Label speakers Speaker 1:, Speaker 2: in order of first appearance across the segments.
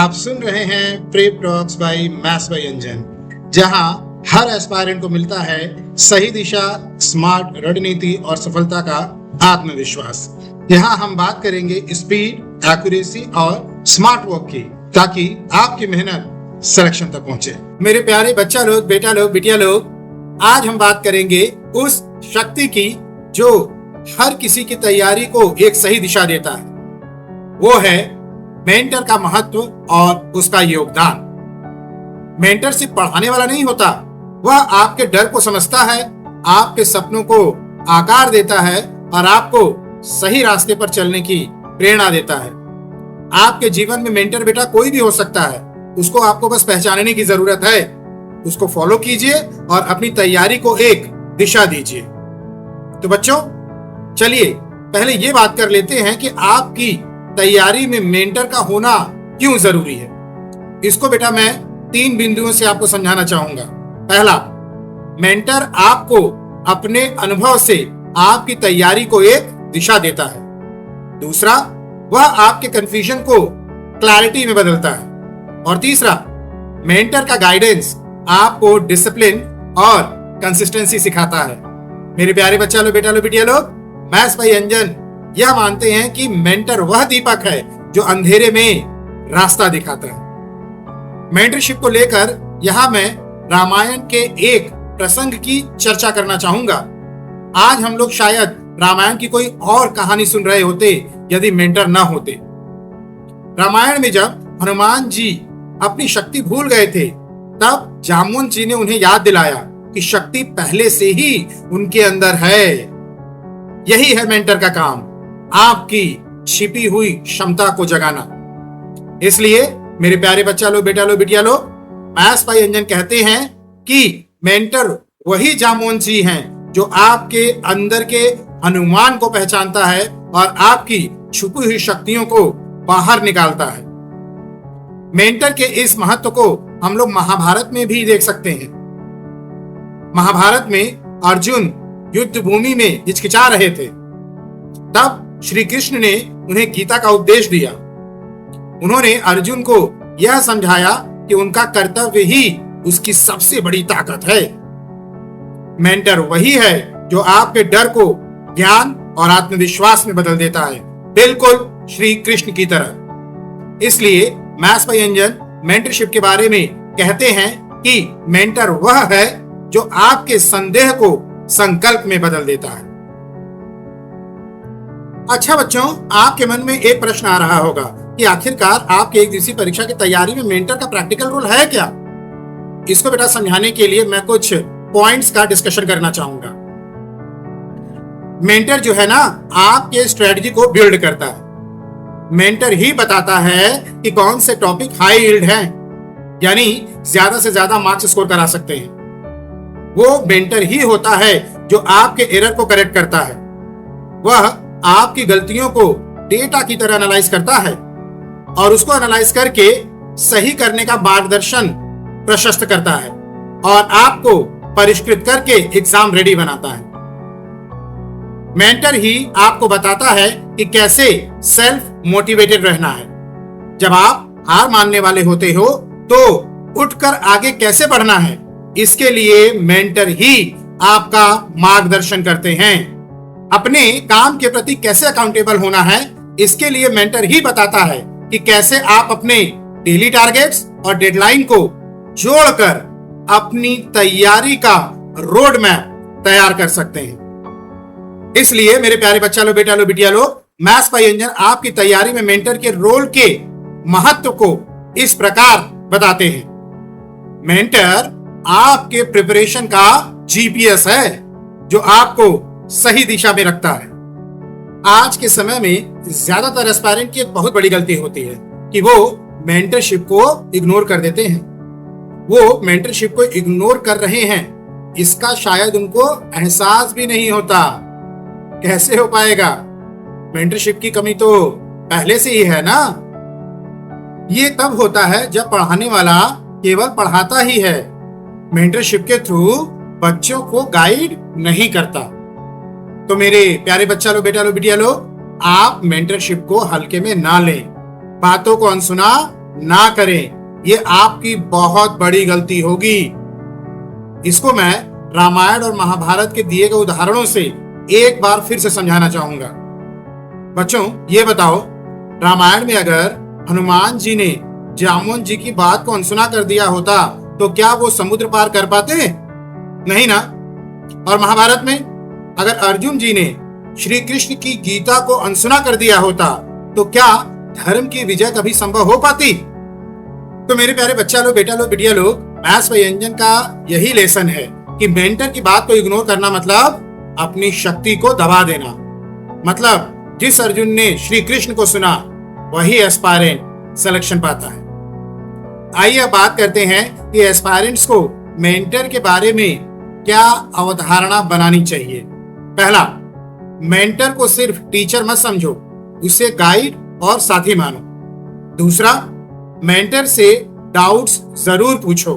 Speaker 1: आप सुन रहे हैं prep talks by maths by Anjan, जहां हर एस्पायरेंट को मिलता है सही दिशा, स्मार्ट रणनीति और सफलता का आत्मविश्वास। यहां हम बात करेंगे स्पीड, एक्यूरेसी और स्मार्ट वर्क की, ताकि आपकी मेहनत सिलेक्शन तक पहुंचे। मेरे प्यारे बच्चा लोग, बेटा लोग, बिटिया लोग, आज हम बात करेंगे उस शक्ति की जो हर किसी की तैयारी को एक सही दिशा देता है। वो है मेंटर का महत्व और उसका योगदान। मेंटर सिर्फ पढ़ाने वाला नहीं होता, वह आपके डर को समझता है, आपके सपनों को आकार देता है और आपको सही रास्ते पर चलने की प्रेरणा देता है। आपके जीवन में मेंटर बेटा कोई भी हो सकता है, उसको आपको बस पहचानने की जरूरत है। उसको फॉलो कीजिए और अपनी तैयारी को एक दिशा दीजिए। तो बच्चों, चलिए पहले ये बात कर लेते हैं कि आपकी तैयारी में मेंटर का होना क्यों जरूरी है। इसको बेटा मैं 3 बिंदुओं से आपको समझाना चाहूंगा। पहला, मेंटर आपको अपने अनुभव से आपकी तैयारी को एक दिशा देता है। दूसरा, वह आपके कंफ्यूजन को क्लैरिटी में बदलता है। और तीसरा, मेंटर का गाइडेंस आपको डिसिप्लिन और कंसिस्टेंसी सिखाता है। मेरे प्यारे बच्चा लो, बेटा लो, बिटिया लोग, मैथ्स बाय अंजन यह मानते हैं कि मेंटर वह दीपक है जो अंधेरे में रास्ता दिखाता है। मेंटरशिप को लेकर यहां मैं रामायण के एक प्रसंग की चर्चा करना चाहूंगा। आज हम लोग शायद रामायण की कोई और कहानी सुन रहे होते यदि मेंटर ना होते। रामायण में जब हनुमान जी अपनी शक्ति भूल गए थे, तब जामुन जी ने उन्हें याद दिलाया कि शक्ति पहले से ही उनके अंदर है। यही है मेंटर का काम, आपकी छिपी हुई क्षमता को जगाना। इसलिए मेरे प्यारे बच्चा लो, बेटा लो, बिटिया लो, मैथ्स बाय अंजन कहते हैं कि मेंटर वही जामुन जी हैं जो आपके अंदर के अनुमान को पहचानता है और आपकी छुपी हुई शक्तियों को बाहर निकालता है। मेंटर के इस महत्व को हम लोग महाभारत में भी देख सकते हैं। महाभारत में अर्जुन युद्ध भूमि में हिचकिचा रहे थे, तब श्री कृष्ण ने उन्हें गीता का उपदेश दिया। उन्होंने अर्जुन को यह समझाया कि उनका कर्तव्य ही उसकी सबसे बड़ी ताकत है। मेंटर वही है जो आपके डर को ज्ञान और आत्मविश्वास में बदल देता है, बिल्कुल श्री कृष्ण की तरह। इसलिए मैथ्स बाय अंजन मेंटरशिप के बारे में कहते हैं कि मेंटर वह है जो आपके संदेह को संकल्प में बदल देता है। अच्छा बच्चों, आपके मन में एक प्रश्न आ रहा होगा कि आखिरकार आपके एक दिवसीय परीक्षा की तैयारी में मेंटर का प्रैक्टिकल रोल है क्या। इसको बेटा समझाने के लिए मैं कुछ पॉइंट्स का डिस्कशन करना चाहूंगा। मेंटर जो है ना, आपके स्ट्रेटजी को बिल्ड करता है। मेंटर ही बताता है कि कौन से टॉपिक हाई यील्ड हैं, यानी ज्यादा से ज्यादा मार्क्स स्कोर करा सकते हैं। वो मेंटर ही होता है जो आपके एरर को करेक्ट करता है। वह आपकी गलतियों को डेटा की तरह एनालाइज करता है और उसको एनालाइज करके सही करने का मार्गदर्शन प्रशस्त करता है और आपको परिष्कृत करके एग्जाम रेडी बनाता है। मेंटर ही आपको बताता है कि कैसे सेल्फ मोटिवेटेड रहना है। जब आप हार मानने वाले होते हो तो उठकर आगे कैसे बढ़ना है, इसके लिए मेंटर ही आपका मार्गदर्शन करते हैं। अपने काम के प्रति कैसे अकाउंटेबल होना है, इसके लिए मेंटर ही बताता है कि कैसे आप अपने डेली टारगेट्स और डेडलाइन को जोड़कर अपनी तैयारी का रोड मैप तैयार कर सकते हैं। इसलिए मेरे प्यारे बच्चा लो, बेटा लो, बिटिया लो, मैथ्स बाय अंजन आपकी तैयारी में मेंटर के रोल के महत्व को इस प्रकार बताते हैं। मेंटर आपके प्रिपरेशन का जीपीएस है जो आपको सही दिशा में रखता है। आज के समय में ज्यादातर एस्पायरेंट की एक बहुत बड़ी गलती होती है कि वो मेंटरशिप को इग्नोर कर देते हैं। वो मेंटरशिप को इग्नोर कर रहे हैं, इसका शायद उनको एहसास भी नहीं होता। कैसे हो पाएगा? मेंटरशिप की कमी तो पहले से ही है ना। ये तब होता है जब पढ़ाने वाला केवल पढ़ाता ही है, मेंटरशिप के थ्रू बच्चों को गाइड नहीं करता। तो मेरे प्यारे बच्चा लो, बेटा लो, बिटिया लो, आप मेंटरशिप को हल्के में ना लें। बातों को अनसुना ना करें। ये आपकी बहुत बड़ी गलती होगी। इसको मैं रामायण और महाभारत के दिए गए उदाहरणों से एक बार फिर से समझाना चाहूंगा। बच्चों, ये बताओ, रामायण में अगर हनुमान जी ने जामुन जी की बात को अनसुना कर दिया होता तो क्या वो समुद्र पार कर पाते? नहीं ना। और महाभारत में अगर अर्जुन जी ने श्री कृष्ण की गीता को अनसुना कर दिया होता तो क्या धर्म की विजय कभी संभव हो पाती? तो मेरे प्यारे बच्चा लोग, बेटा लोग, बिटिया लोग, मैथ्स व्यंजन का यही लेसन है कि मेंटर की बात को इग्नोर करना मतलब अपनी शक्ति को दबा देना। मतलब जिस अर्जुन ने श्री कृष्ण को सुना वही एस्पायरेंट सिलेक्शन पाता है। आइए अब बात करते हैं कि एस्पायरेंट्स को मेंटर के बारे में क्या अवधारणा बनानी चाहिए। पहला, मेंटर को सिर्फ टीचर मत समझो, उसे गाइड और साथी मानो। दूसरा, मेंटर से डाउट्स जरूर पूछो,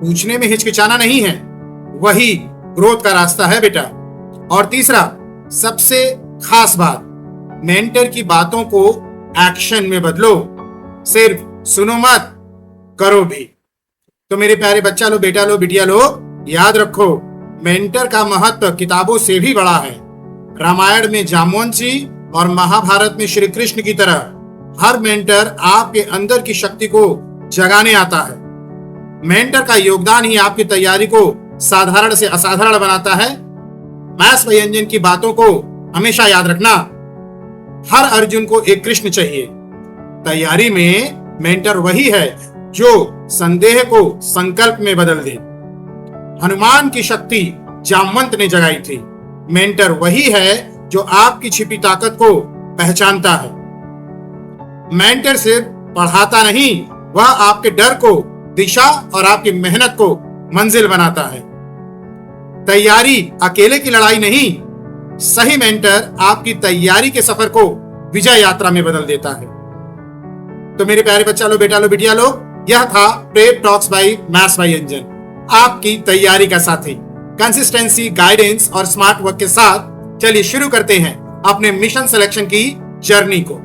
Speaker 1: पूछने में हिचकिचाना नहीं है, वही ग्रोथ का रास्ता है बेटा। और तीसरा, सबसे खास बात, मेंटर की बातों को एक्शन में बदलो, सिर्फ सुनो मत, करो भी। तो मेरे प्यारे बच्चा लो, बेटा लो, बिटिया लो, याद रखो, मेंटर का महत्व किताबों से भी बड़ा है। रामायण में जामवंत जी और महाभारत में श्री कृष्ण की तरह हर मेंटर आपके अंदर की शक्ति को जगाने आता है। मेंटर का योगदान ही आपकी तैयारी को साधारण से असाधारण बनाता है। मैथ्स व्यंजन की बातों को हमेशा याद रखना। हर अर्जुन को एक कृष्ण चाहिए। तैयारी में मेंटर वही है जो संदेह को संकल्प में बदल दे। हनुमान की शक्ति जामवंत ने जगाई थी। मेंटर वही है जो आपकी छिपी ताकत को पहचानता है। मेंटर सिर्फ पढ़ाता नहीं, वह आपके डर को दिशा और आपकी मेहनत को मंजिल बनाता है। तैयारी अकेले की लड़ाई नहीं, सही मेंटर आपकी तैयारी के सफर को विजय यात्रा में बदल देता है। तो मेरे प्यारे बच्चा लो, बेटा लो, बिटिया लो, यह था प्रेप टॉक्स बाय मैथ्स व्यंजन, आपकी तैयारी का साथी। कंसिस्टेंसी, गाइडेंस और स्मार्ट वर्क के साथ चलिए शुरू करते हैं अपने मिशन सिलेक्शन की जर्नी को।